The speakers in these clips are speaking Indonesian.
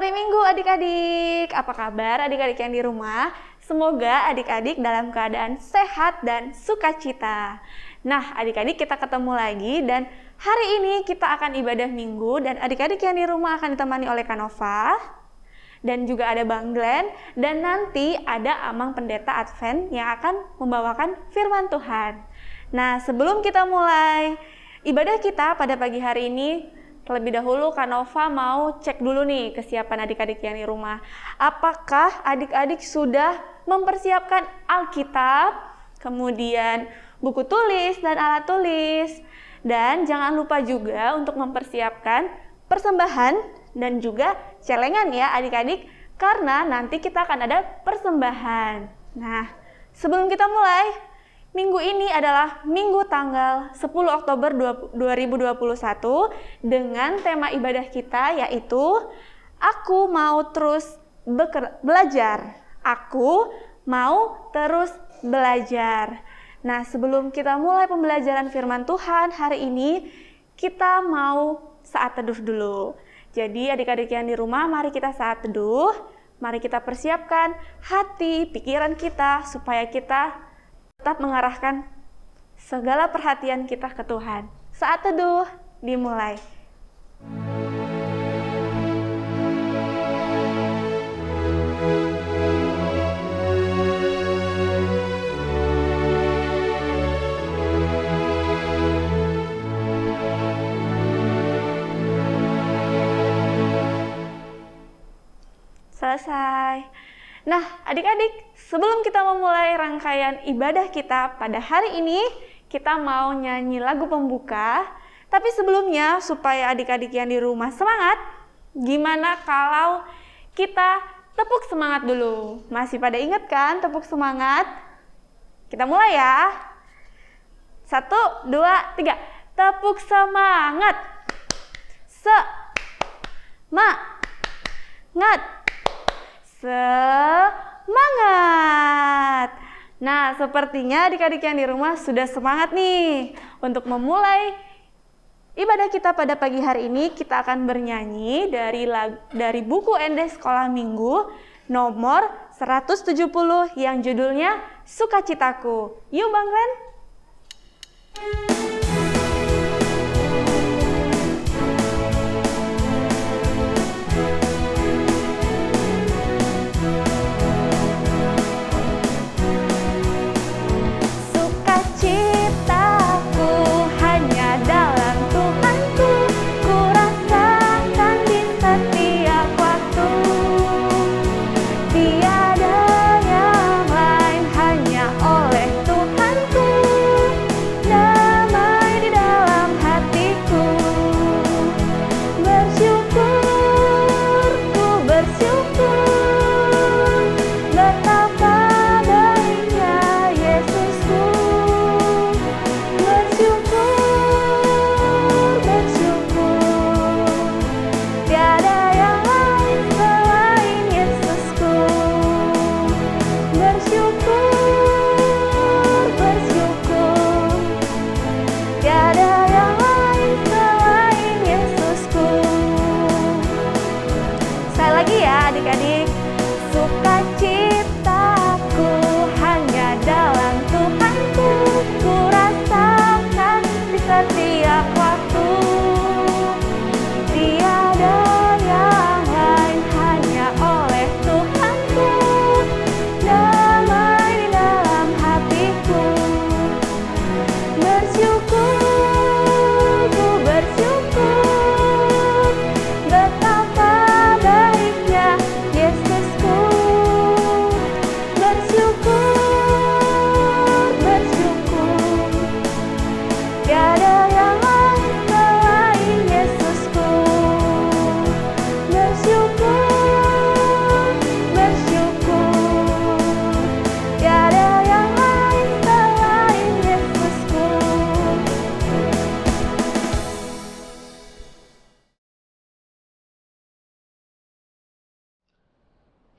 hari Minggu adik-adik. Apa kabar adik-adik yang di rumah? Semoga adik-adik dalam keadaan sehat dan sukacita. Nah, adik-adik kita ketemu lagi dan hari ini kita akan ibadah minggu dan adik-adik yang di rumah akan ditemani oleh Kanova dan juga ada Bang Glenn dan nanti ada Amang Pendeta Advent yang akan membawakan firman Tuhan. Nah, sebelum kita mulai ibadah kita pada pagi hari ini, terlebih dahulu Kanova mau cek dulu nih kesiapan adik-adik yang di rumah. Apakah adik-adik sudah mempersiapkan Alkitab, kemudian buku tulis dan alat tulis. Dan jangan lupa juga untuk mempersiapkan persembahan dan juga celengan ya adik-adik, karena nanti kita akan ada persembahan. Nah, sebelum kita mulai, minggu ini adalah Minggu tanggal 10 Oktober 2021 dengan tema ibadah kita yaitu Aku mau terus belajar. Aku mau terus belajar. Nah, sebelum kita mulai pembelajaran firman Tuhan hari ini, kita mau saat teduh dulu. Jadi adik-adik yang di rumah, mari kita saat teduh. Mari kita persiapkan hati, pikiran kita supaya kita tetap mengarahkan segala perhatian kita ke Tuhan. Saat teduh dimulai. Selesai. Nah, adik-adik, sebelum kita memulai rangkaian ibadah kita pada hari ini, kita mau nyanyi lagu pembuka. Tapi sebelumnya, supaya adik-adik yang di rumah semangat, gimana kalau kita tepuk semangat dulu? Masih pada ingat kan tepuk semangat? Kita mulai ya. 1, 2, 3. Tepuk semangat. Semangat. Semangat. Nah, sepertinya adik-adik yang di rumah sudah semangat nih. Untuk memulai ibadah kita pada pagi hari ini, kita akan bernyanyi dari buku ND Sekolah Minggu nomor 170 yang judulnya Sukacitaku. Yuk Bang Glenn.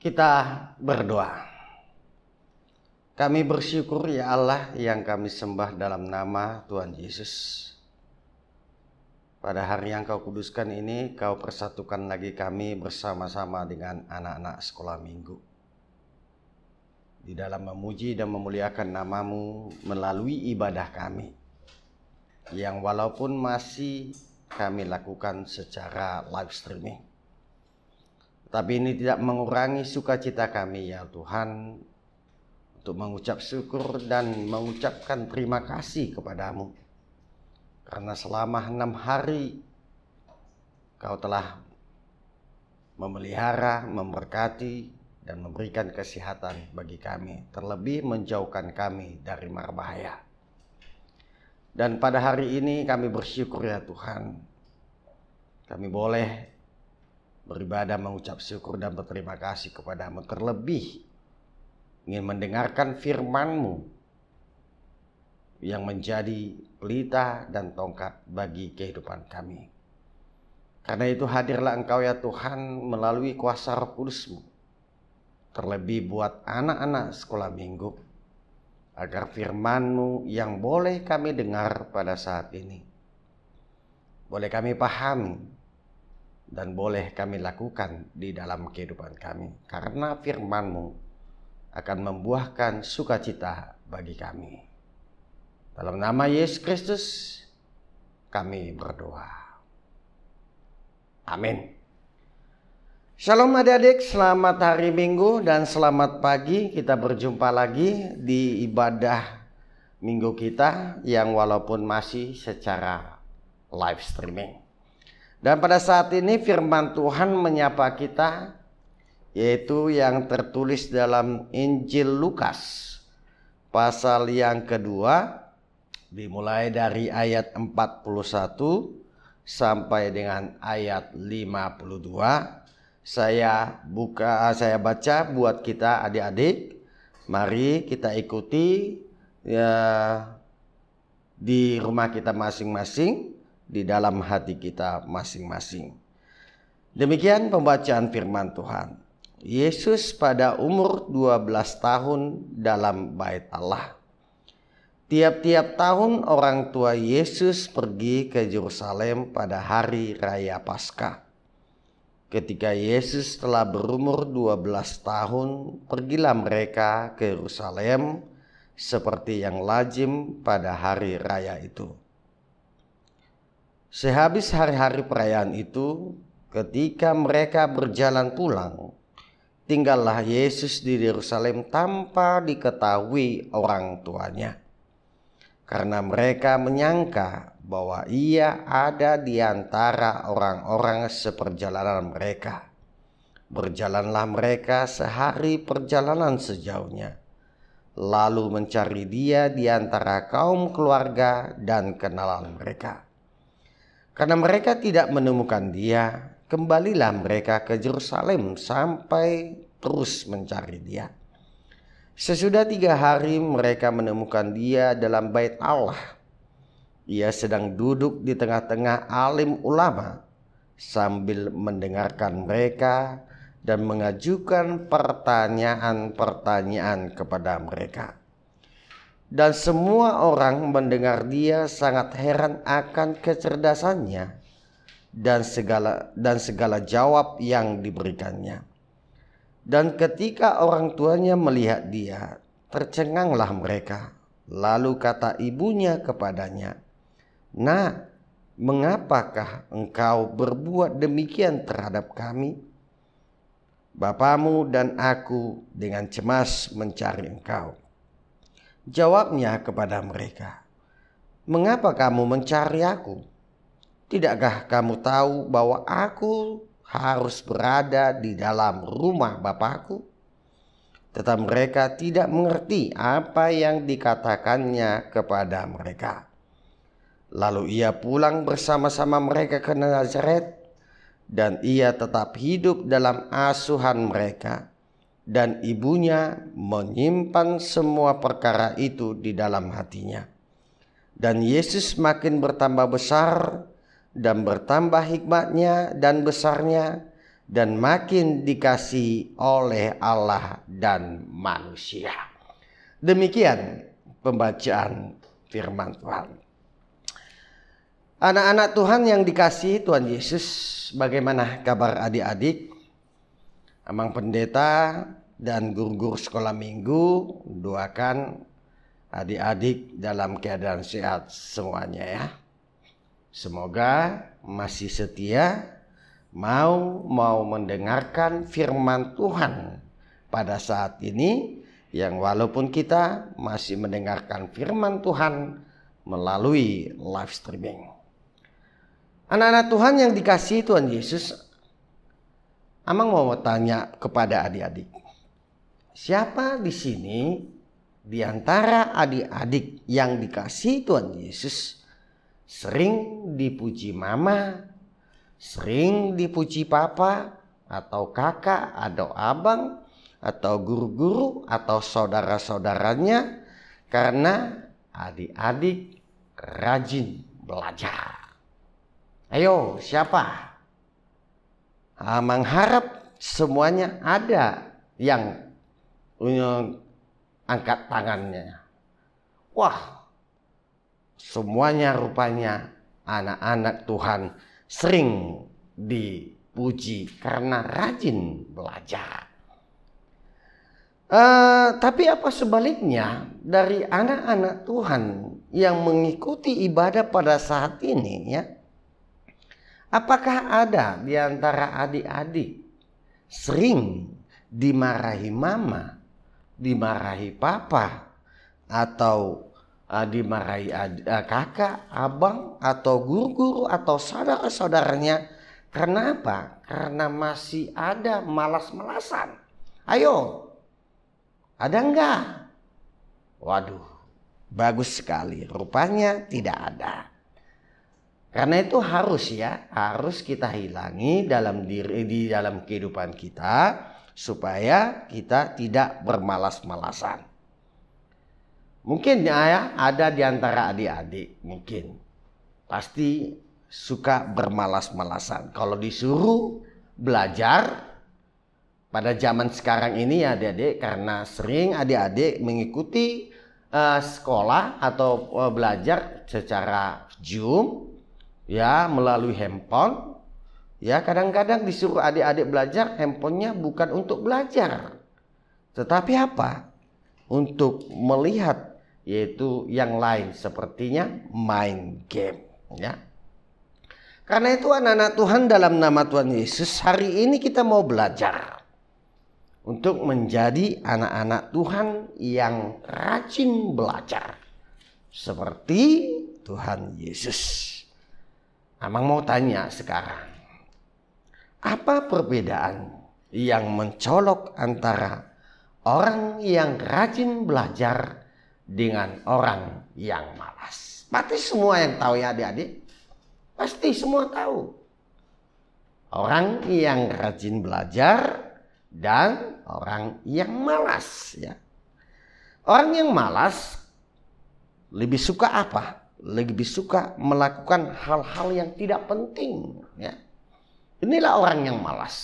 Kita berdoa. Kami bersyukur ya Allah yang kami sembah dalam nama Tuhan Yesus. pada hari yang Kau kuduskan ini, Kau persatukan lagi kami bersama-sama dengan anak-anak sekolah minggu. Di dalam memuji dan memuliakan nama-Mu melalui ibadah kami. Yang walaupun masih kami lakukan secara live streaming. Tapi ini tidak mengurangi sukacita kami ya Tuhan. Untuk mengucap syukur dan mengucapkan terima kasih kepada-Mu. Karena selama 6 hari Kau telah memelihara, memberkati, dan memberikan kesehatan bagi kami. Terlebih menjauhkan kami dari mara bahaya. Dan pada hari ini kami bersyukur ya Tuhan. Kami boleh beribadah, mengucap syukur dan berterima kasih kepada-Mu. Terlebih ingin mendengarkan firman-Mu yang menjadi pelita dan tongkat bagi kehidupan kami. Karena itu hadirlah Engkau ya Tuhan melalui kuasa Roh Kudus-Mu. Terlebih buat anak-anak sekolah minggu. Agar firman-Mu yang boleh kami dengar pada saat ini, boleh kami pahami dan boleh kami lakukan di dalam kehidupan kami. Karena firman-Mu akan membuahkan sukacita bagi kami. Dalam nama Yesus Kristus kami berdoa. Amin. Shalom adik-adik, selamat hari Minggu dan selamat pagi. Kita berjumpa lagi di ibadah Minggu kita yang walaupun masih secara live streaming. Dan pada saat ini firman Tuhan menyapa kita, yaitu yang tertulis dalam Injil Lukas pasal yang kedua, dimulai dari ayat 41 sampai dengan ayat 52. Saya baca buat kita adik-adik. Mari kita ikuti ya, di rumah kita masing-masing, di dalam hati kita masing-masing. Demikian pembacaan firman Tuhan. Yesus pada umur 12 tahun dalam bait Allah. Tiap-tiap tahun orang tua Yesus pergi ke Yerusalem pada hari raya Paskah. Ketika Yesus telah berumur 12 tahun, pergilah mereka ke Yerusalem seperti yang lazim pada hari raya itu. Sehabis hari-hari perayaan itu, ketika mereka berjalan pulang, tinggallah Yesus di Yerusalem tanpa diketahui orang tuanya. Karena mereka menyangka bahwa ia ada di antara orang-orang seperjalanan mereka. Berjalanlah mereka sehari perjalanan sejauhnya, lalu mencari dia di antara kaum keluarga dan kenalan mereka. Karena mereka tidak menemukan dia, kembalilah mereka ke Yerusalem sampai terus mencari dia. Sesudah 3 hari mereka menemukan dia dalam bait Allah. Ia sedang duduk di tengah-tengah alim ulama sambil mendengarkan mereka dan mengajukan pertanyaan-pertanyaan kepada mereka. Dan semua orang mendengar dia sangat heran akan kecerdasannya dan segala jawab yang diberikannya. Dan ketika orang tuanya melihat dia, tercenganglah mereka. Lalu kata ibunya kepadanya, "Nak, mengapakah engkau berbuat demikian terhadap kami? Bapamu dan aku dengan cemas mencari engkau." Jawabnya kepada mereka, "Mengapa kamu mencari aku? Tidakkah kamu tahu bahwa aku harus berada di dalam rumah Bapakku?" Tetapi mereka tidak mengerti apa yang dikatakannya kepada mereka. Lalu ia pulang bersama-sama mereka ke Nazaret, dan ia tetap hidup dalam asuhan mereka. Dan ibunya menyimpan semua perkara itu di dalam hatinya. Dan Yesus makin bertambah besar dan bertambah hikmatnya dan besarnya, dan makin dikasihi oleh Allah dan manusia. Demikian pembacaan firman Tuhan. Anak-anak Tuhan yang dikasihi Tuhan Yesus, bagaimana kabar adik-adik? Amang pendeta dan guru-guru sekolah minggu doakan adik-adik dalam keadaan sehat semuanya ya. Semoga masih setia mau mendengarkan firman Tuhan pada saat ini, yang walaupun kita masih mendengarkan firman Tuhan melalui live streaming. Anak-anak Tuhan yang dikasihi Tuhan Yesus, Amang mau tanya kepada adik-adik. Siapa di sini di antara adik-adik yang dikasihi Tuhan Yesus sering dipuji mama, sering dipuji papa, atau kakak, atau abang, atau guru-guru, atau saudara-saudaranya karena adik-adik rajin belajar? Ayo, siapa? Amang harap semuanya ada yang angkat tangannya. Wah, semuanya rupanya anak-anak Tuhan sering dipuji karena rajin belajar. Tapi apa sebaliknya dari anak-anak Tuhan yang mengikuti ibadah pada saat ini ya? Apakah ada di antara adik-adik sering dimarahi mama, dimarahi papa, atau dimarahi kakak, abang, atau guru-guru, atau saudara-saudaranya? Karena apa? Karena masih ada malas-malasan. Ayo, ada enggak? Waduh, bagus sekali. Rupanya tidak ada. Karena itu harus kita hilangi di dalam kehidupan kita supaya kita tidak bermalas-malasan. Mungkin ya ada di antara adik-adik mungkin pasti suka bermalas-malasan. Kalau disuruh belajar pada zaman sekarang ini ya adik-adik, karena sering adik-adik mengikuti sekolah atau belajar secara Zoom ya, melalui handphone. Ya, kadang-kadang disuruh adik-adik belajar, handphonenya bukan untuk belajar, tetapi apa? Untuk melihat, yaitu yang lain, sepertinya main game ya. Karena itu anak-anak Tuhan dalam nama Tuhan Yesus, hari ini kita mau belajar untuk menjadi anak-anak Tuhan yang rajin belajar seperti Tuhan Yesus. Amang mau tanya sekarang, apa perbedaan yang mencolok antara orang yang rajin belajar dengan orang yang malas? Pasti semua yang tahu ya adik-adik, pasti semua tahu. Orang yang rajin belajar dan orang yang malas ya. Orang yang malas lebih suka apa? Lebih suka melakukan hal-hal yang tidak penting ya. Inilah orang yang malas.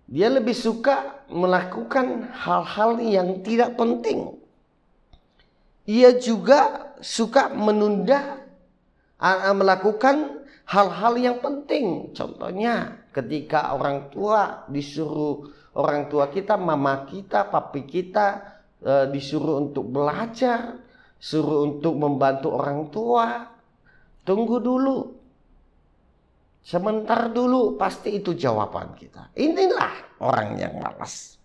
Dia lebih suka melakukan hal-hal yang tidak penting. Ia juga suka menunda melakukan hal-hal yang penting. Contohnya ketika orang tua disuruh, orang tua kita, mama kita, papi kita disuruh untuk belajar, suruh untuk membantu orang tua, tunggu dulu, sebentar dulu, pasti itu jawaban kita. Inilah orang yang malas.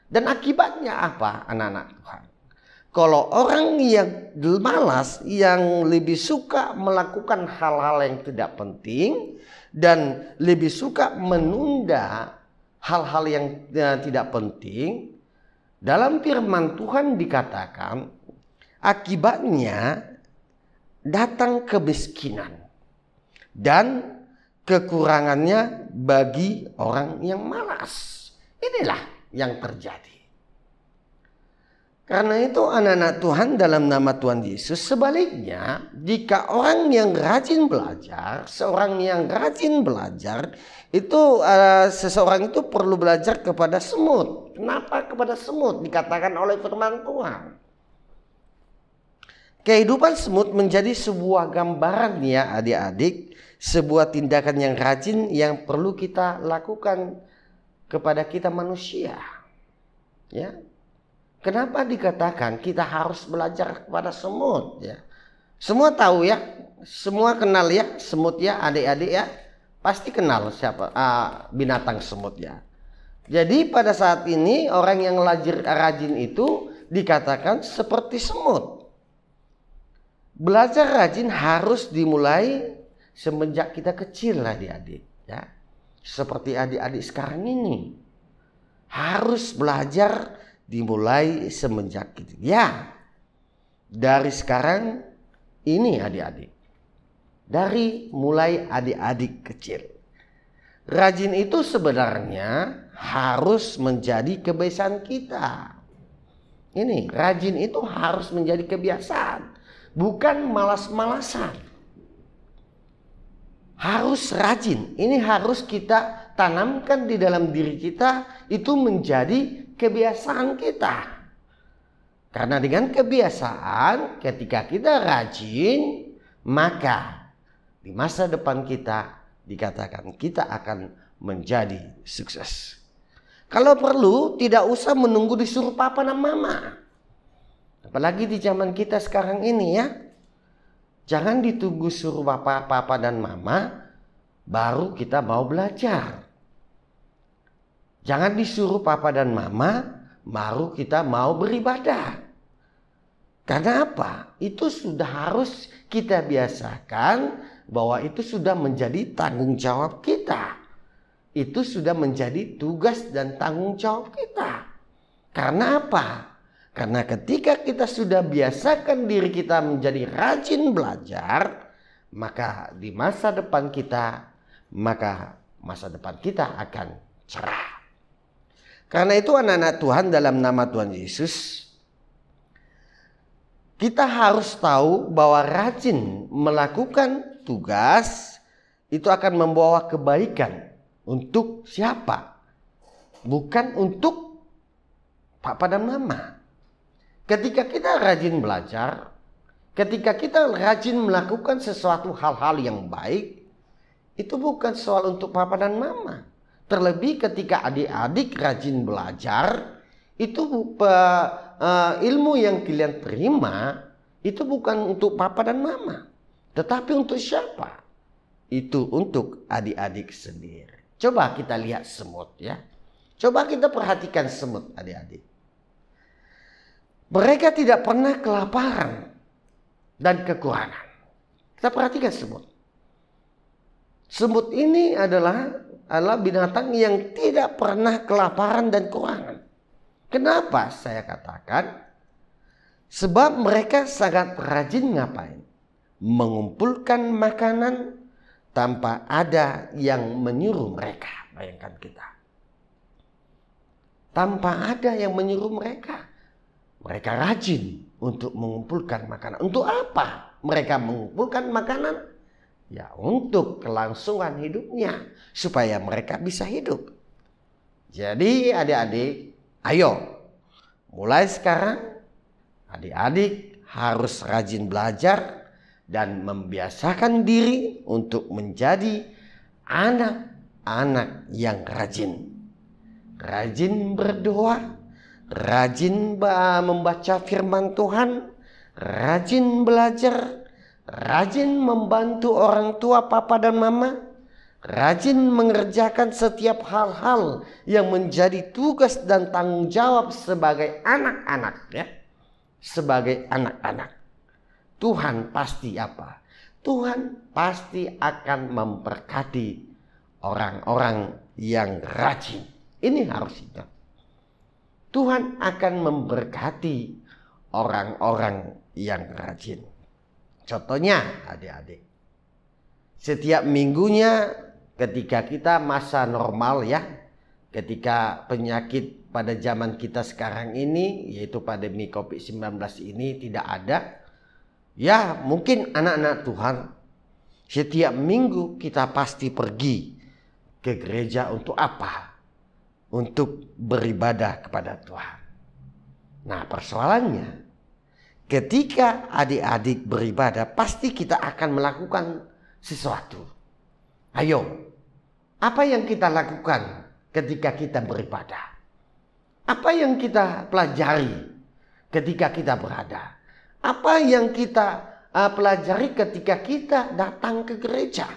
Dan akibatnya apa anak-anak Tuhan? Kalau orang yang malas, yang lebih suka melakukan hal-hal yang tidak penting dan lebih suka menunda hal-hal yang tidak penting, dalam firman Tuhan dikatakan akibatnya datang kemiskinan dan kekurangannya bagi orang yang malas. Inilah yang terjadi. Karena itu anak-anak Tuhan dalam nama Tuhan Yesus, sebaliknya jika orang yang rajin belajar, seorang yang rajin belajar itu seseorang itu perlu belajar kepada semut. Kenapa kepada semut? Dikatakan oleh firman Tuhan. Kehidupan semut menjadi sebuah gambaran ya adik-adik, sebuah tindakan yang rajin yang perlu kita lakukan kepada kita manusia. Ya. Kenapa dikatakan kita harus belajar kepada semut ya? Semua tahu ya, semua kenal ya semut ya adik-adik ya. Pasti kenal siapa binatang semut ya. Jadi pada saat ini orang yang rajin itu dikatakan seperti semut. Belajar rajin harus dimulai semenjak kita kecil adik-adik ya. Seperti adik-adik sekarang ini. Harus belajar dimulai semenjak itu. Ya. Dari sekarang ini adik-adik. Dari mulai adik-adik kecil. Rajin itu sebenarnya harus menjadi kebiasaan kita. Ini rajin itu harus menjadi kebiasaan. Bukan malas-malasan. Harus rajin. Ini harus kita tanamkan di dalam diri kita. Itu menjadi kebiasaan kita. Karena dengan kebiasaan ketika kita rajin, maka di masa depan kita dikatakan kita akan menjadi sukses. Kalau perlu tidak usah menunggu disuruh papa dan mama. Apalagi di zaman kita sekarang ini ya. Jangan ditunggu suruh papa dan mama baru kita mau belajar. Jangan disuruh papa dan mama baru kita mau beribadah. Karena apa? Itu sudah harus kita biasakan bahwa itu sudah menjadi tanggung jawab kita. Itu sudah menjadi tugas dan tanggung jawab kita. Karena apa? Karena ketika kita sudah biasakan diri kita menjadi rajin belajar, maka di masa depan kita, maka masa depan kita akan cerah. Karena itu anak-anak Tuhan dalam nama Tuhan Yesus, kita harus tahu bahwa rajin melakukan tugas itu akan membawa kebaikan untuk siapa? Bukan untuk papa dan mama. Ketika kita rajin belajar, ketika kita rajin melakukan sesuatu hal-hal yang baik, itu bukan soal untuk papa dan mama. Terlebih ketika adik-adik rajin belajar, itu ilmu yang kalian terima, itu bukan untuk papa dan mama. Tetapi untuk siapa? Itu untuk adik-adik sendiri. Coba kita lihat semut ya. Coba kita perhatikan semut adik-adik. Mereka tidak pernah kelaparan dan kekurangan. Kita perhatikan semut. Semut ini adalah binatang yang tidak pernah kelaparan dan kekurangan. Kenapa saya katakan? Sebab mereka sangat rajin ngapain? Mengumpulkan makanan tanpa ada yang menyuruh mereka. Bayangkan kita. Tanpa ada yang menyuruh mereka. Mereka rajin untuk mengumpulkan makanan. Untuk apa mereka mengumpulkan makanan? Ya untuk kelangsungan hidupnya. Supaya mereka bisa hidup. Jadi adik-adik, ayo. Mulai sekarang adik-adik harus rajin belajar. Dan membiasakan diri untuk menjadi anak-anak yang rajin. Rajin berdoa. Rajin membaca firman Tuhan, rajin belajar, rajin membantu orang tua papa dan mama, rajin mengerjakan setiap hal-hal yang menjadi tugas dan tanggung jawab sebagai anak-anak ya. Sebagai anak-anak. Tuhan pasti apa? Tuhan pasti akan memberkati orang-orang yang rajin. Ini harus ingat. Tuhan akan memberkati orang-orang yang rajin. Contohnya adik-adik. Setiap minggunya ketika kita masa normal ya. Ketika penyakit pada zaman kita sekarang ini. Yaitu pandemi COVID-19 ini tidak ada. Ya mungkin anak-anak Tuhan. Setiap minggu kita pasti pergi ke gereja untuk apa? Untuk beribadah kepada Tuhan. Nah persoalannya, ketika adik-adik beribadah, pasti kita akan melakukan sesuatu. Ayo, apa yang kita lakukan ketika kita beribadah? Apa yang kita pelajari ketika kita berada? Apa yang kita pelajari ketika kita datang ke gereja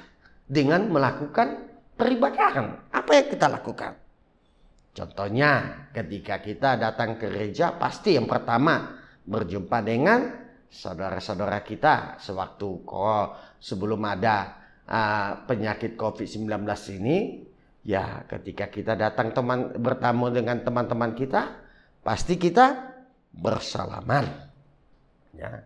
dengan melakukan peribadahan? Apa yang kita lakukan? Contohnya, ketika kita datang ke gereja, pasti yang pertama berjumpa dengan saudara-saudara kita sewaktu sebelum ada penyakit COVID-19 ini. Ya, ketika kita datang bertemu dengan teman-teman kita, pasti kita bersalaman. Ya.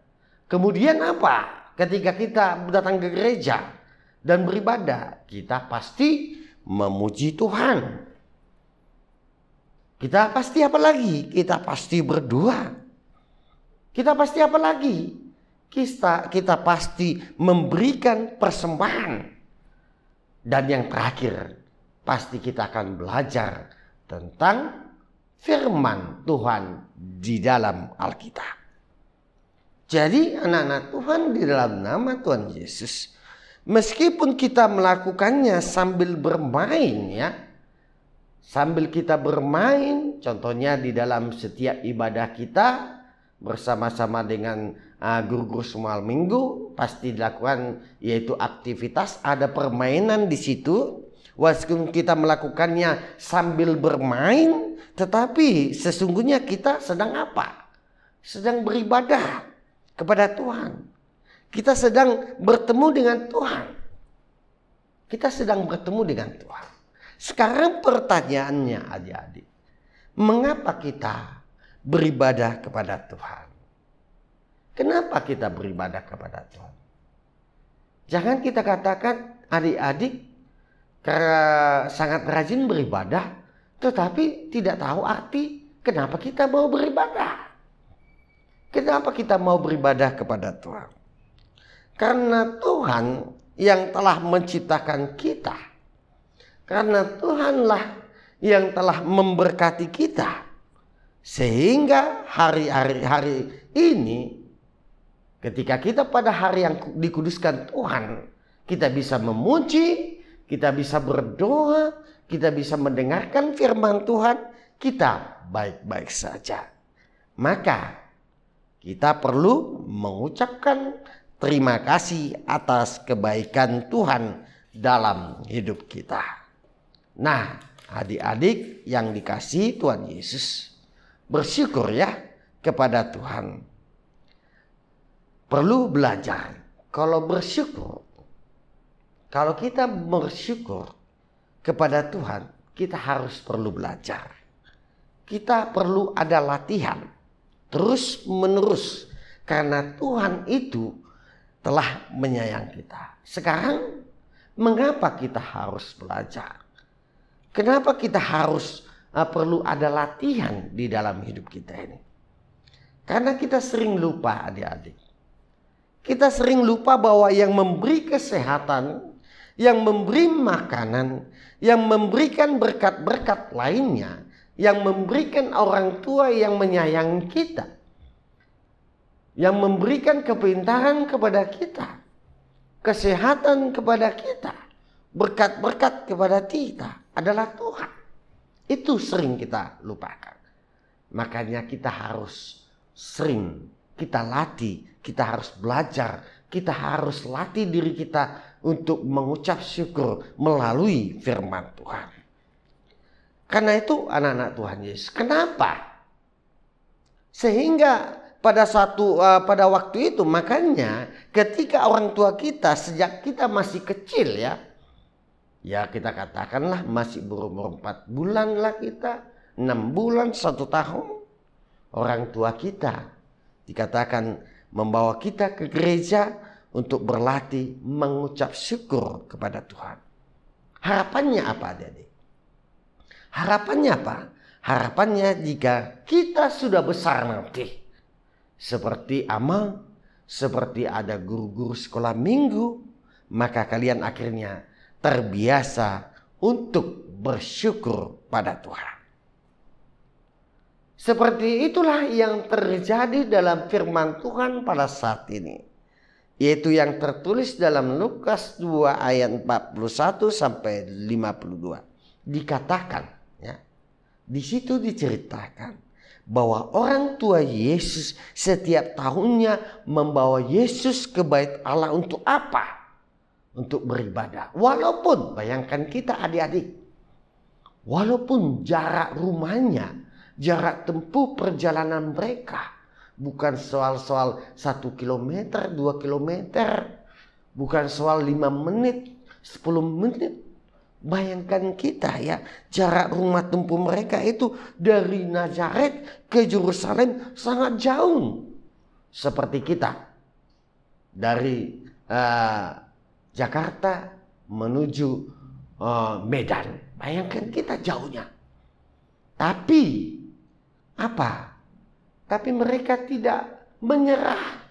Kemudian apa? Ketika kita datang ke gereja dan beribadah, kita pasti memuji Tuhan. Kita pasti apa lagi? Kita pasti berdoa. Kita pasti apa lagi? Kita pasti memberikan persembahan. Dan yang terakhir, pasti kita akan belajar tentang firman Tuhan di dalam Alkitab. Jadi anak-anak Tuhan, di dalam nama Tuhan Yesus, meskipun kita melakukannya sambil bermain ya, sambil kita bermain, contohnya di dalam setiap ibadah kita bersama-sama dengan guru-guru semua minggu, pasti dilakukan yaitu aktivitas, ada permainan di situ. Walaupun kita melakukannya sambil bermain, tetapi sesungguhnya kita sedang apa? Sedang beribadah kepada Tuhan. Kita sedang bertemu dengan Tuhan. Kita sedang bertemu dengan Tuhan. Sekarang pertanyaannya adik-adik, mengapa kita beribadah kepada Tuhan? Kenapa kita beribadah kepada Tuhan? Jangan kita katakan adik-adik karena sangat rajin beribadah, tetapi tidak tahu arti kenapa kita mau beribadah. Kenapa kita mau beribadah kepada Tuhan? Karena Tuhan yang telah menciptakan kita. Karena Tuhanlah yang telah memberkati kita. Sehingga hari-hari ini, ketika kita pada hari yang dikuduskan Tuhan, kita bisa memuji, kita bisa berdoa, kita bisa mendengarkan firman Tuhan, kita baik-baik saja. Maka kita perlu mengucapkan terima kasih atas kebaikan Tuhan dalam hidup kita. Nah, adik-adik yang dikasihi Tuhan Yesus, bersyukur ya kepada Tuhan. Perlu belajar. Kalau kita bersyukur kepada Tuhan, kita harus perlu belajar. Kita perlu ada latihan terus menerus, karena Tuhan itu telah menyayang kita. Sekarang mengapa kita harus belajar? Kenapa kita harus perlu ada latihan di dalam hidup kita ini? Karena kita sering lupa adik-adik. Kita sering lupa bahwa yang memberi kesehatan, yang memberi makanan, yang memberikan berkat-berkat lainnya, yang memberikan orang tua yang menyayangi kita, yang memberikan kepintaran kepada kita, kesehatan kepada kita, berkat-berkat kepada kita adalah Tuhan. Itu sering kita lupakan. Makanya kita harus sering kita latih, kita harus belajar, kita harus latih diri kita untuk mengucap syukur melalui firman Tuhan. Karena itu anak-anak Tuhan Yesus, kenapa? Sehingga pada waktu itu, makanya ketika orang tua kita sejak kita masih kecil ya kita katakanlah masih berumur 4 bulan lah kita, 6 bulan, 1 tahun, orang tua kita dikatakan membawa kita ke gereja untuk berlatih mengucap syukur kepada Tuhan. Harapannya apa adik-adik? Harapannya apa? Harapannya jika kita sudah besar nanti, seperti Amal, seperti ada guru-guru sekolah minggu, maka kalian akhirnya terbiasa untuk bersyukur pada Tuhan. Seperti itulah yang terjadi dalam firman Tuhan pada saat ini, yaitu yang tertulis dalam Lukas 2 ayat 41 sampai 52. Dikatakan, ya, di situ diceritakan bahwa orang tua Yesus setiap tahunnya membawa Yesus ke bait Allah untuk apa? Untuk beribadah. Walaupun, bayangkan kita adik-adik, walaupun jarak rumahnya, jarak tempuh perjalanan mereka bukan soal 1 kilometer, 2 kilometer, bukan soal 5 menit, 10 menit. Bayangkan kita, ya, jarak rumah tempuh mereka itu dari Nazaret ke Yerusalem sangat jauh. Seperti kita dari Jakarta menuju Medan. Bayangkan kita jauhnya. Tapi apa? Tapi mereka tidak menyerah.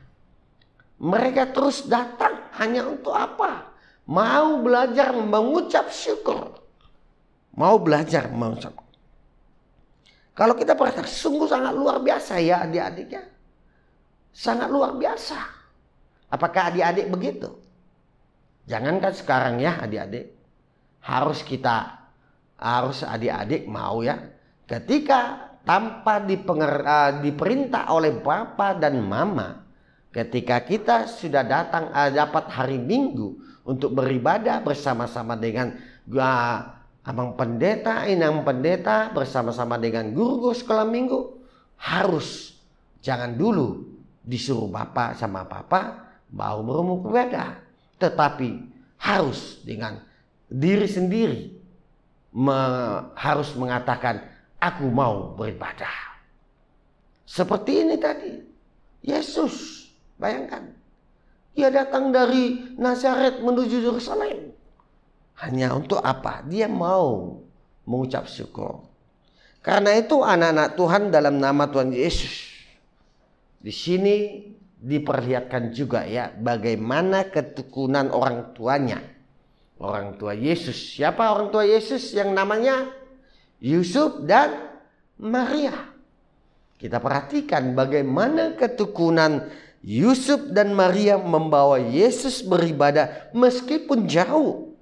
Mereka terus datang hanya untuk apa? Mau belajar mengucap syukur. Mau belajar mengucap. Kalau kita perhatikan, sungguh sangat luar biasa, ya adik-adik, ya. Sangat luar biasa. Apakah adik-adik begitu? Jangankan sekarang, ya adik-adik. Harus adik-adik mau, ya. Ketika tanpa diperintah oleh Bapa dan Mama, ketika kita sudah datang dapat hari Minggu untuk beribadah bersama-sama dengan abang pendeta, inang pendeta, bersama-sama dengan guru sekolah minggu, harus jangan dulu disuruh Bapak sama Papa baru mau beribadah, tetapi harus dengan diri sendiri harus mengatakan, aku mau beribadah. Seperti ini tadi Yesus, bayangkan, dia datang dari Nazaret menuju Yerusalem. Hanya untuk apa? Dia mau mengucap syukur. Karena itu anak-anak Tuhan dalam nama Tuhan Yesus, di sini diperlihatkan juga, ya, bagaimana ketekunan orang tuanya. Orang tua Yesus. Siapa orang tua Yesus? Yang namanya Yusuf dan Maria. Kita perhatikan bagaimana ketekunan Yusuf dan Maria membawa Yesus beribadah meskipun jauh.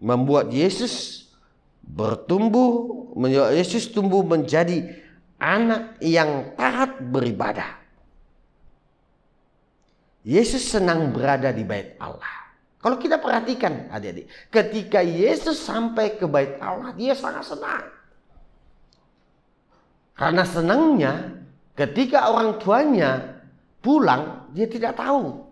Membuat Yesus tumbuh menjadi anak yang taat beribadah. Yesus senang berada di bait Allah. Kalau kita perhatikan adik-adik, ketika Yesus sampai ke bait Allah, dia sangat senang. Karena senangnya ketika orang tuanya pulang, dia tidak tahu.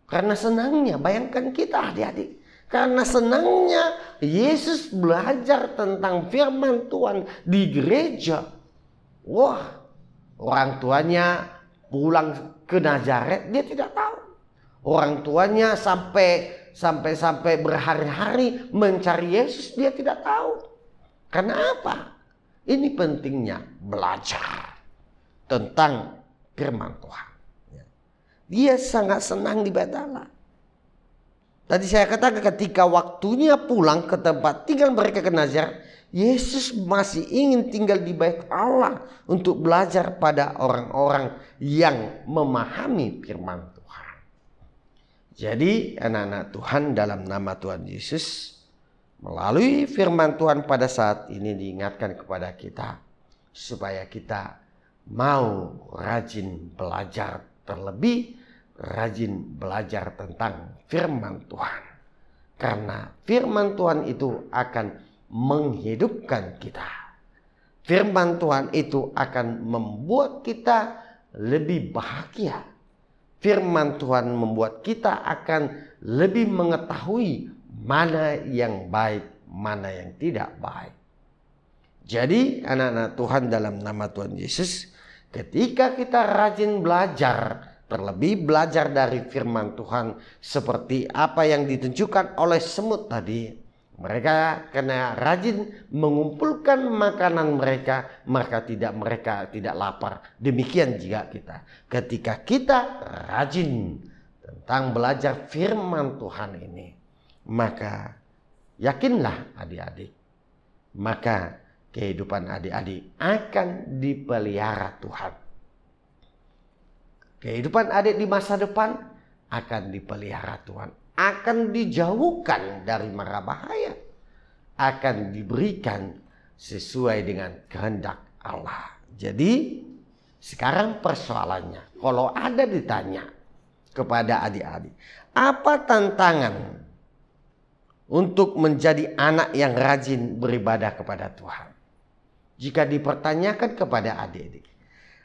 Karena senangnya, bayangkan kita adik-adik. Karena senangnya Yesus belajar tentang firman Tuhan di gereja. Wah, orang tuanya pulang ke Nazaret, dia tidak tahu. Orang tuanya sampai berhari-hari mencari Yesus, dia tidak tahu. Karena apa? Ini pentingnya belajar tentang firman Tuhan. Dia sangat senang di bait Allah. Tadi saya katakan ketika waktunya pulang ke tempat tinggal mereka ke Nazaret, Yesus masih ingin tinggal di bait Allah untuk belajar pada orang-orang yang memahami firman Tuhan. Jadi anak-anak Tuhan dalam nama Tuhan Yesus, melalui firman Tuhan pada saat ini diingatkan kepada kita supaya kita mau rajin belajar, terlebih rajin belajar tentang firman Tuhan. Karena firman Tuhan itu akan menghidupkan kita. Firman Tuhan itu akan membuat kita lebih bahagia. Firman Tuhan membuat kita akan lebih mengetahui mana yang baik, mana yang tidak baik. Jadi anak-anak Tuhan dalam nama Tuhan Yesus, ketika kita rajin belajar, terlebih belajar dari firman Tuhan seperti apa yang ditunjukkan oleh semut tadi, mereka kena rajin mengumpulkan makanan mereka, maka mereka tidak lapar. Demikian juga kita. Ketika kita rajin tentang belajar firman Tuhan ini, maka yakinlah adik-adik, maka kehidupan adik-adik akan dipelihara Tuhan. Kehidupan adik di masa depan akan dipelihara Tuhan. Akan dijauhkan dari mara bahaya. Akan diberikan sesuai dengan kehendak Allah. Jadi sekarang persoalannya, kalau ada ditanya kepada adik-adik, apa tantangan untuk menjadi anak yang rajin beribadah kepada Tuhan? Jika dipertanyakan kepada adik-adik,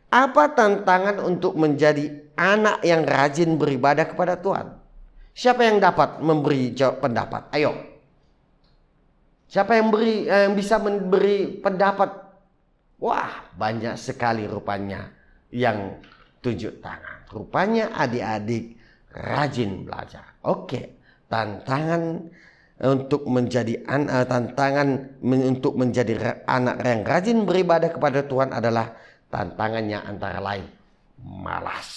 apa tantangan untuk menjadi anak yang rajin beribadah kepada Tuhan? Siapa yang dapat memberi pendapat? Ayo. Siapa yang bisa memberi pendapat? Wah, banyak sekali rupanya yang tunjuk tangan. Rupanya adik-adik rajin belajar. Oke, tantangan untuk menjadi anak yang rajin beribadah kepada Tuhan adalah tantangannya antara lain malas.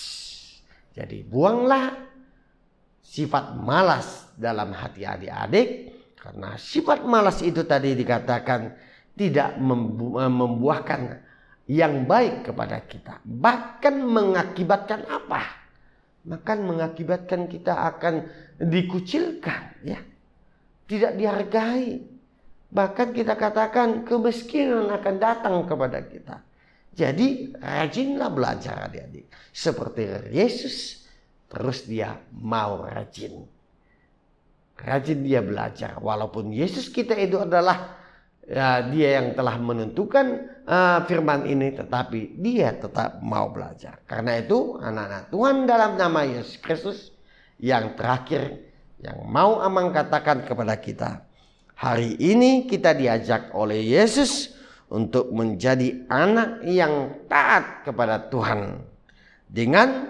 Jadi buanglah sifat malas dalam hati adik-adik, karena sifat malas itu tadi dikatakan tidak membuahkan yang baik kepada kita. Bahkan mengakibatkan apa? Bahkan mengakibatkan kita akan dikucilkan, ya. Tidak dihargai. Bahkan kita katakan kemiskinan akan datang kepada kita. Jadi rajinlah belajar adik-adik. Seperti Yesus, terus dia mau rajin. Rajin dia belajar. Walaupun Yesus kita itu adalah dia yang telah menentukan firman ini, tetapi dia tetap mau belajar. Karena itu anak-anak Tuhan dalam nama Yesus Kristus yang terakhir, yang mau Amang katakan kepada kita, hari ini kita diajak oleh Yesus untuk menjadi anak yang taat kepada Tuhan. Dengan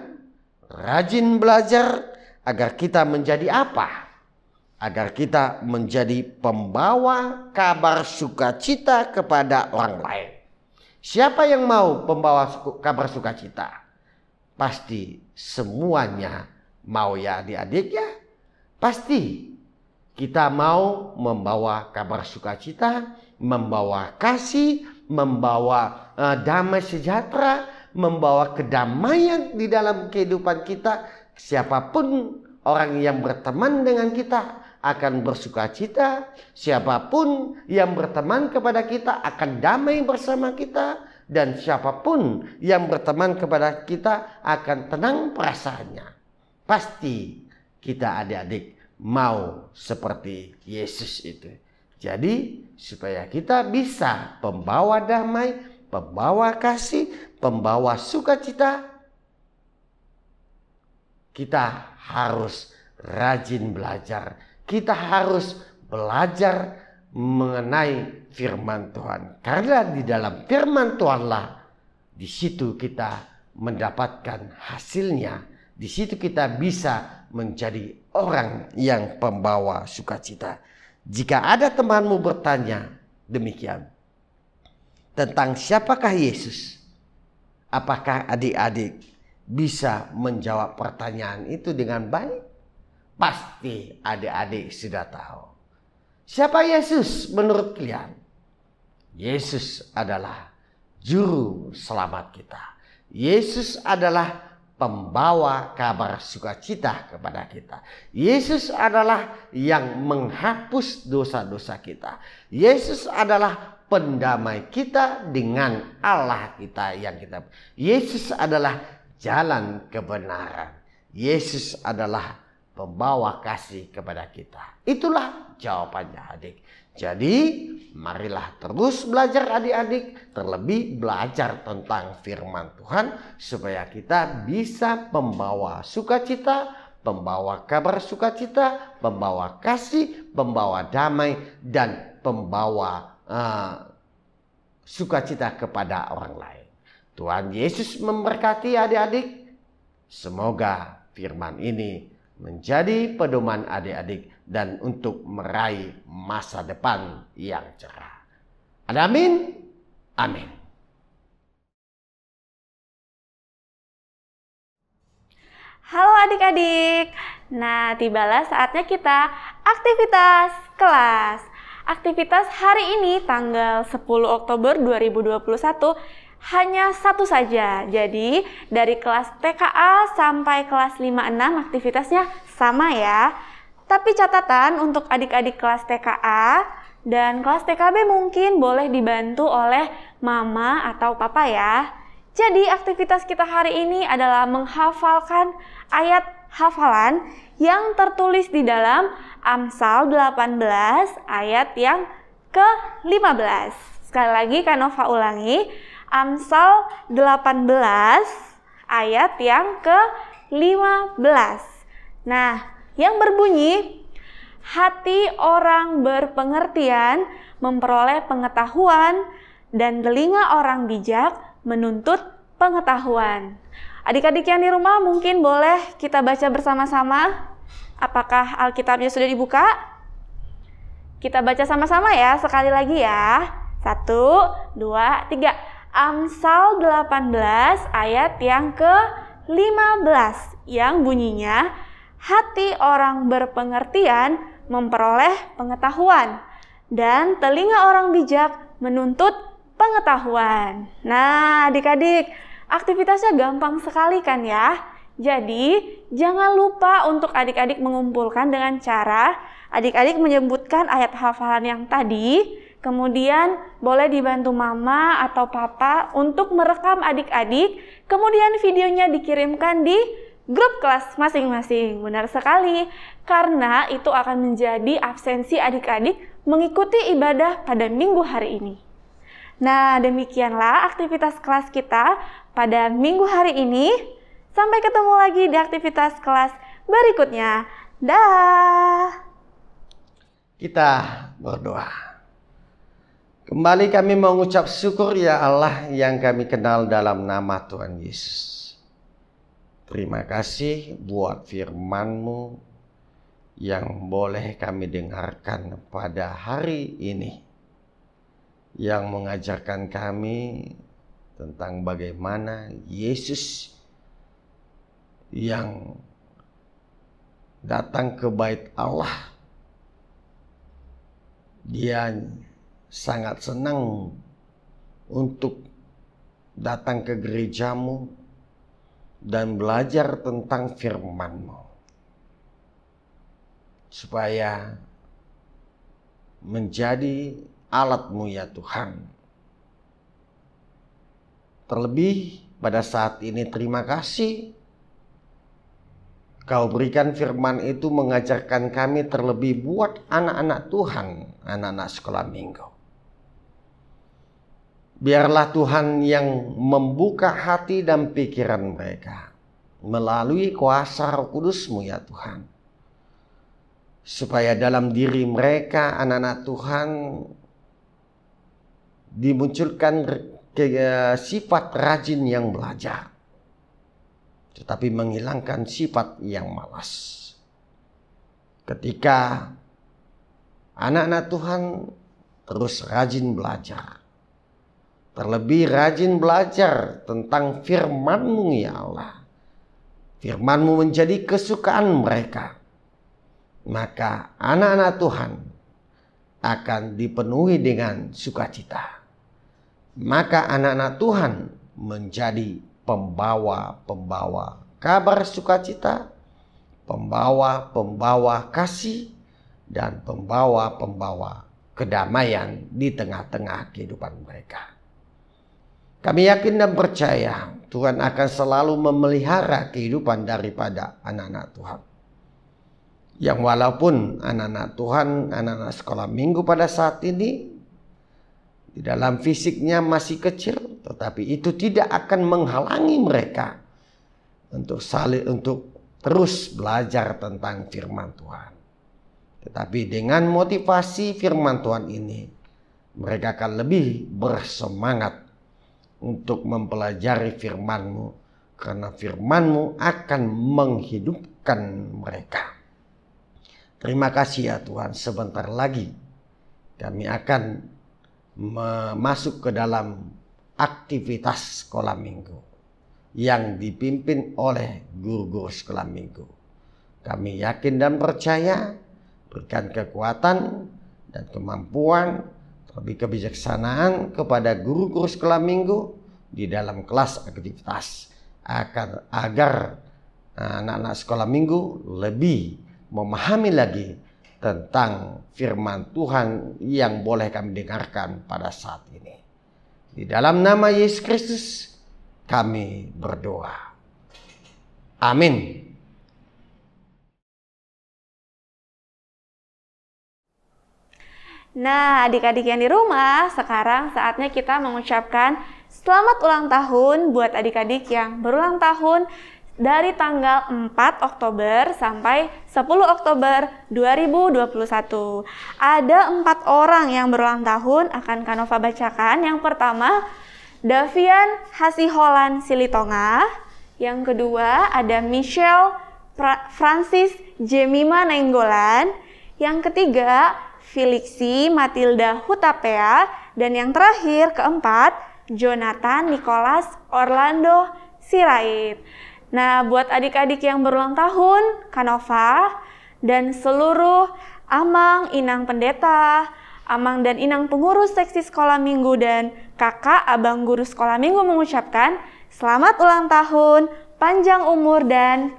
rajin belajar agar kita menjadi apa? Agar kita menjadi pembawa kabar sukacita kepada orang lain. Siapa yang mau pembawa kabar sukacita? Pasti semuanya mau, ya adik-adik, ya. Pasti kita mau membawa kabar sukacita, membawa kasih, membawa damai sejahtera, membawa kedamaian di dalam kehidupan kita. Siapapun orang yang berteman dengan kita akan bersukacita. Siapapun yang berteman kepada kita akan damai bersama kita. Dan siapapun yang berteman kepada kita akan tenang perasaannya. Pasti kita adik-adik mau seperti Yesus itu. Jadi supaya kita bisa pembawa damai, pembawa kasih, pembawa sukacita, kita harus rajin belajar. Kita harus belajar mengenai firman Tuhan. Karena di dalam firman Tuhanlah di situ kita mendapatkan hasilnya. Di situ kita bisa menjadi orang yang pembawa sukacita. Jika ada temanmu bertanya demikian tentang siapakah Yesus, apakah adik-adik bisa menjawab pertanyaan itu dengan baik? Pasti adik-adik sudah tahu. Siapa Yesus menurut kalian? Yesus adalah juru selamat kita. Yesus adalah pembawa kabar sukacita kepada kita. Yesus adalah yang menghapus dosa-dosa kita. Yesus adalah pendamai kita dengan Allah kita yang kita. Yesus adalah jalan kebenaran. Yesus adalah pembawa kasih kepada kita. Itulah jawabannya, adik. Jadi marilah terus belajar adik-adik, terlebih belajar tentang firman Tuhan supaya kita bisa membawa sukacita, pembawa kabar sukacita, pembawa kasih, pembawa damai, dan pembawa sukacita kepada orang lain. Tuhan Yesus memberkati adik-adik. Semoga firman ini menjadi pedoman adik-adik dan untuk meraih masa depan yang cerah. Amin. Amin. Halo adik-adik. Nah, tibalah saatnya kita aktivitas kelas. aktivitas hari ini tanggal 10 Oktober 2021 hanya satu saja. Jadi dari kelas TKA sampai kelas 5-6 aktivitasnya sama ya. Tapi catatan untuk adik-adik kelas TKA dan kelas TKB mungkin boleh dibantu oleh mama atau papa ya. Jadi aktivitas kita hari ini adalah menghafalkan ayat hafalan yang tertulis di dalam Amsal 18 ayat yang ke-15. Sekali lagi Kak Nova ulangi, Amsal 18 ayat yang ke-15. Nah, yang berbunyi, hati orang berpengertian memperoleh pengetahuan dan telinga orang bijak menuntut pengetahuan. Adik-adik yang di rumah mungkin boleh kita baca bersama-sama. Apakah Alkitabnya sudah dibuka? Kita baca sama-sama ya, sekali lagi ya. 1, 2, 3. Amsal 18 ayat yang ke-15 yang bunyinya, hati orang berpengertian memperoleh pengetahuan dan telinga orang bijak menuntut pengetahuan. Nah, adik-adik, aktivitasnya gampang sekali kan ya? Jadi, jangan lupa untuk adik-adik mengumpulkan dengan cara adik-adik menyebutkan ayat hafalan yang tadi. Kemudian boleh dibantu mama atau papa untuk merekam adik-adik. Kemudian videonya dikirimkan di grup kelas masing-masing. Benar sekali, karena itu akan menjadi absensi adik-adik mengikuti ibadah pada minggu hari ini. Nah, demikianlah aktivitas kelas kita pada minggu hari ini. Sampai ketemu lagi di aktivitas kelas berikutnya. Dah. Kita berdoa. Kembali kami mengucap syukur ya Allah yang kami kenal dalam nama Tuhan Yesus. Terima kasih buat firman-Mu yang boleh kami dengarkan pada hari ini, yang mengajarkan kami tentang bagaimana Yesus yang datang ke bait Allah, Dia sangat senang untuk datang ke gerejamu dan belajar tentang firman-Mu, supaya menjadi alat-Mu ya Tuhan. Terlebih pada saat ini terima kasih Kau berikan firman itu mengajarkan kami, terlebih buat anak-anak Tuhan, anak-anak sekolah minggu. Biarlah Tuhan yang membuka hati dan pikiran mereka melalui kuasa Roh Kudus-Mu ya Tuhan. Supaya dalam diri mereka, anak-anak Tuhan, dimunculkan sifat rajin yang belajar, tetapi menghilangkan sifat yang malas. Ketika anak-anak Tuhan terus rajin belajar, terlebih rajin belajar tentang firman-Mu ya Allah, firman-Mu menjadi kesukaan mereka, maka anak-anak Tuhan akan dipenuhi dengan sukacita. Maka anak-anak Tuhan menjadi pembawa-pembawa kabar sukacita, pembawa-pembawa kasih, dan pembawa-pembawa kedamaian di tengah-tengah kehidupan mereka. Kami yakin dan percaya Tuhan akan selalu memelihara kehidupan daripada anak-anak Tuhan, yang walaupun anak-anak Tuhan, anak-anak sekolah minggu pada saat ini di dalam fisiknya masih kecil, tetapi itu tidak akan menghalangi mereka untuk terus belajar tentang firman Tuhan. Tetapi dengan motivasi firman Tuhan ini, mereka akan lebih bersemangat untuk mempelajari firman-Mu, karena firman-Mu akan menghidupkan mereka. Terima kasih ya Tuhan, sebentar lagi kami akan masuk ke dalam aktivitas sekolah minggu yang dipimpin oleh guru-guru sekolah minggu. Kami yakin dan percaya, berikan kekuatan dan kemampuan, terlebih kebijaksanaan kepada guru-guru sekolah minggu di dalam kelas aktivitas, agar anak-anak sekolah minggu lebih memahami lagi tentang firman Tuhan yang boleh kami dengarkan pada saat ini. Di dalam nama Yesus Kristus kami berdoa. Amin. Nah, adik-adik yang di rumah, sekarang saatnya kita mengucapkan selamat ulang tahun buat adik-adik yang berulang tahun dari tanggal 4 Oktober sampai 10 Oktober 2021. Ada 4 orang yang berulang tahun, akan Kak Nova bacakan. Yang pertama, Davian Hasiholan Silitonga. Yang kedua, ada Michelle Francis Jemima Nainggolan. Yang ketiga, Felixi Matilda Hutapea. Dan yang terakhir, keempat, Jonathan Nicholas Orlando Sirait. Nah, buat adik-adik yang berulang tahun, Kak Nova dan seluruh Amang, Inang Pendeta, Amang dan Inang pengurus seksi sekolah minggu dan kakak abang guru sekolah minggu mengucapkan selamat ulang tahun, panjang umur dan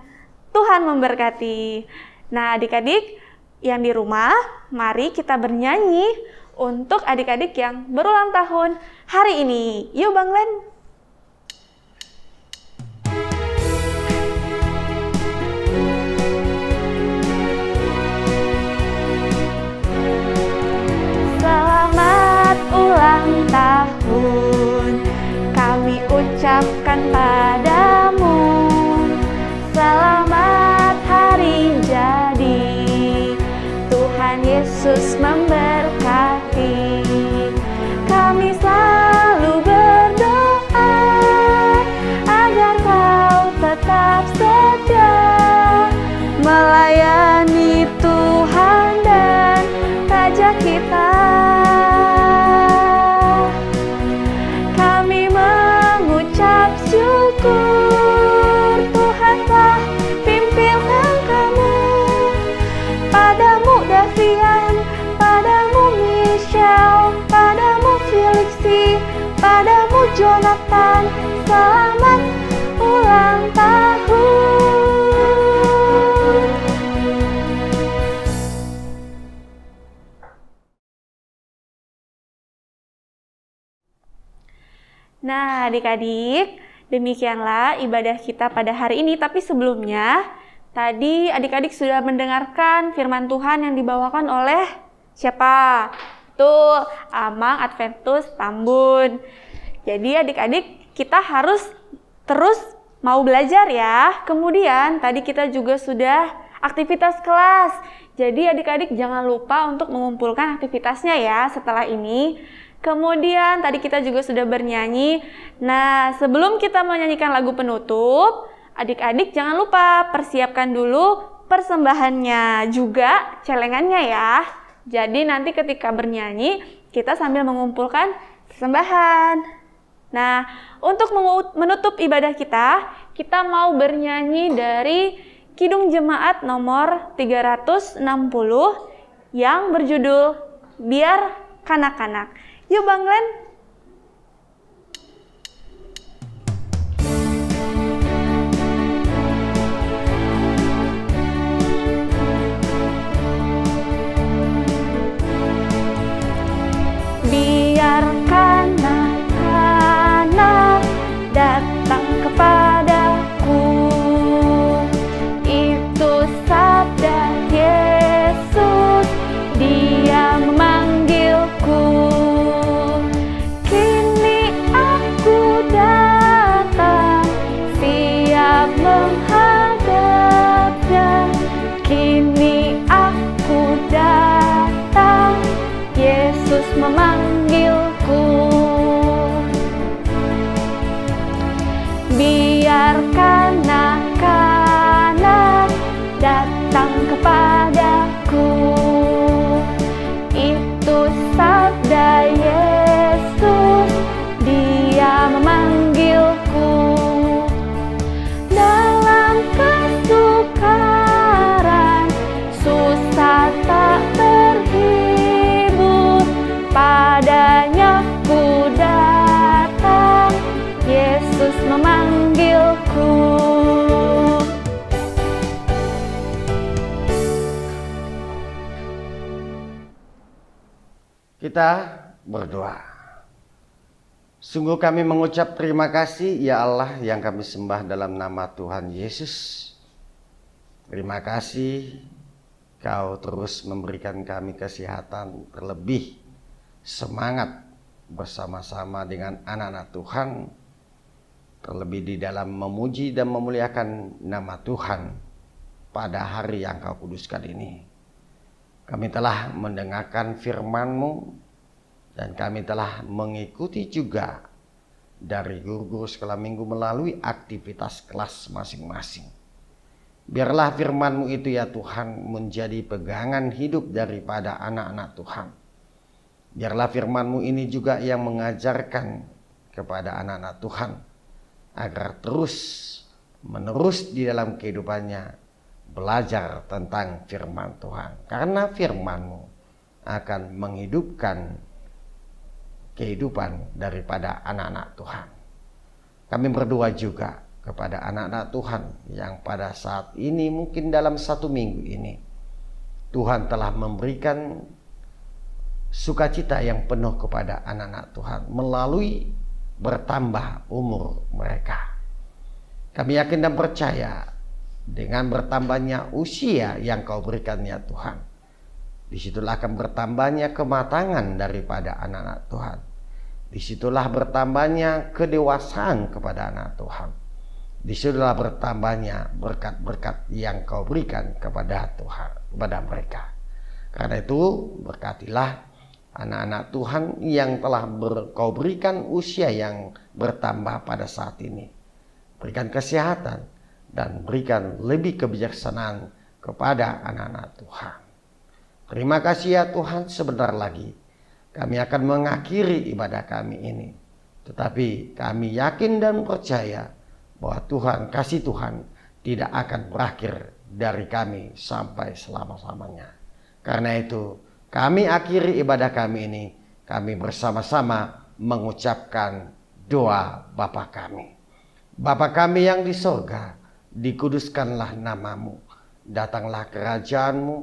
Tuhan memberkati. Nah, adik-adik yang di rumah, mari kita bernyanyi untuk adik-adik yang berulang tahun hari ini. Yuk Bang Len. Selamat ulang tahun kami ucapkan padamu. Selamat hari jadi, Tuhan Yesus memberkati. Kami selalu berdoa agar kau tetap setia melayani Tuhan dan Raja kita. Kami mengucap syukur Tuhan telah pimpinkan kami. Padamu Davian, padamu Michelle, padamu Felixi, padamu Jonathan, selamat ulang tahun. Nah, adik-adik, demikianlah ibadah kita pada hari ini. Tapi sebelumnya, tadi adik-adik sudah mendengarkan firman Tuhan yang dibawakan oleh siapa? Tuh, Amang Adventus Tambun. Jadi adik-adik, kita harus terus mau belajar ya. Kemudian tadi kita juga sudah aktivitas kelas. Jadi adik-adik jangan lupa untuk mengumpulkan aktivitasnya ya setelah ini. Kemudian tadi kita juga sudah bernyanyi. Nah, sebelum kita menyanyikan lagu penutup, adik-adik jangan lupa persiapkan dulu persembahannya, juga celengannya ya. Jadi nanti ketika bernyanyi, kita sambil mengumpulkan persembahan. Nah, untuk menutup ibadah kita mau bernyanyi dari Kidung Jemaat nomor 360 yang berjudul Biar Kanak-Kanak. Yuk Bang Len. Biar kanak-kanak datang kepadaku, itu sabda Yesus, Dia memanggilku. Kita berdoa. Sungguh kami mengucap terima kasih ya Allah yang kami sembah dalam nama Tuhan Yesus. Terima kasih Kau terus memberikan kami kesehatan, terlebih semangat bersama-sama dengan anak-anak Tuhan, terlebih di dalam memuji dan memuliakan nama Tuhan pada hari yang Kau kuduskan ini. Kami telah mendengarkan firman-Mu dan kami telah mengikuti juga dari guru-guru sekolah minggu melalui aktivitas kelas masing-masing. Biarlah firman-Mu itu ya Tuhan menjadi pegangan hidup daripada anak-anak Tuhan. Biarlah firman-Mu ini juga yang mengajarkan kepada anak-anak Tuhan agar terus menerus di dalam kehidupannya belajar tentang firman Tuhan. Karena firman-Mu akan menghidupkan kehidupan daripada anak-anak Tuhan. Kami berdoa juga kepada anak-anak Tuhan yang pada saat ini mungkin dalam 1 minggu ini Tuhan telah memberikan sukacita yang penuh kepada anak-anak Tuhan melalui bertambah umur mereka. Kami yakin dan percaya dengan bertambahnya usia yang Kau berikan ya Tuhan, disitulah akan bertambahnya kematangan daripada anak-anak Tuhan. Disitulah bertambahnya kedewasaan kepada anak Tuhan. Disitulah bertambahnya berkat-berkat yang Kau berikan kepada Tuhan, kepada mereka. Karena itu berkatilah anak-anak Tuhan yang telah Kau berikan usia yang bertambah pada saat ini. Berikan kesehatan dan berikan lebih kebijaksanaan kepada anak-anak Tuhan. Terima kasih ya Tuhan, sebentar lagi kami akan mengakhiri ibadah kami ini. Tetapi kami yakin dan percaya bahwa Tuhan, kasih Tuhan tidak akan berakhir dari kami sampai selama-lamanya. Karena itu kami akhiri ibadah kami ini, kami bersama-sama mengucapkan doa Bapa kami. Bapa kami yang di sorga, dikuduskanlah namamu, datanglah kerajaan-Mu,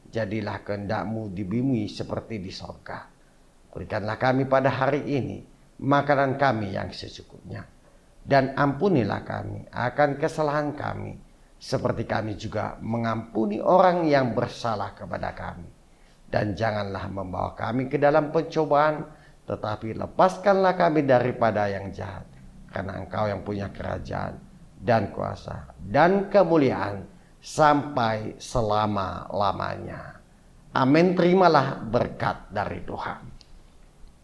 jadilah kehendak-Mu di bumi seperti di sorga. Berikanlah kami pada hari ini makanan kami yang secukupnya. Dan ampunilah kami akan kesalahan kami, seperti kami juga mengampuni orang yang bersalah kepada kami. Dan janganlah membawa kami ke dalam pencobaan, tetapi lepaskanlah kami daripada yang jahat. Karena Engkau yang punya kerajaan dan kuasa dan kemuliaan sampai selama-lamanya. Amin. Terimalah berkat dari Tuhan.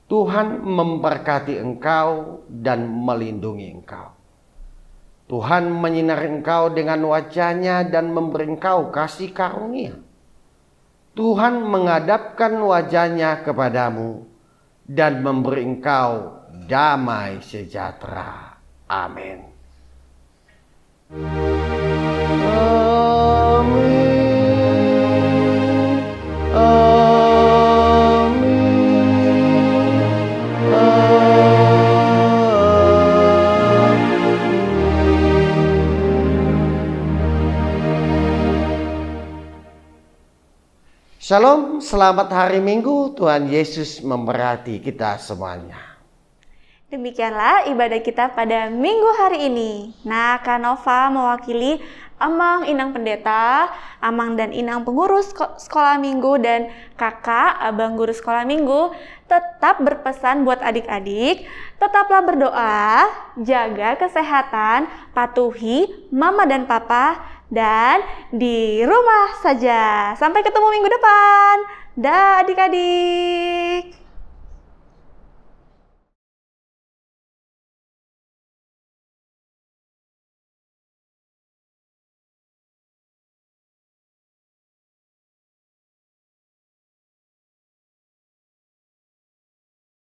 Tuhan memberkati engkau dan melindungi engkau. Tuhan menyinari engkau dengan wajah-Nya dan memberi engkau kasih karunia. Tuhan menghadapkan wajah-Nya kepadamu dan memberi engkau damai sejahtera. Amin. Shalom, selamat hari Minggu. Tuhan Yesus memberkati kita semuanya. Demikianlah ibadah kita pada minggu hari ini. Nah, Kak Nova mewakili Amang Inang Pendeta, Amang dan Inang pengurus sekolah minggu, dan Kakak Abang guru sekolah minggu tetap berpesan buat adik-adik, tetaplah berdoa, jaga kesehatan, patuhi mama dan papa, dan di rumah saja. Sampai ketemu minggu depan. Dah adik-adik.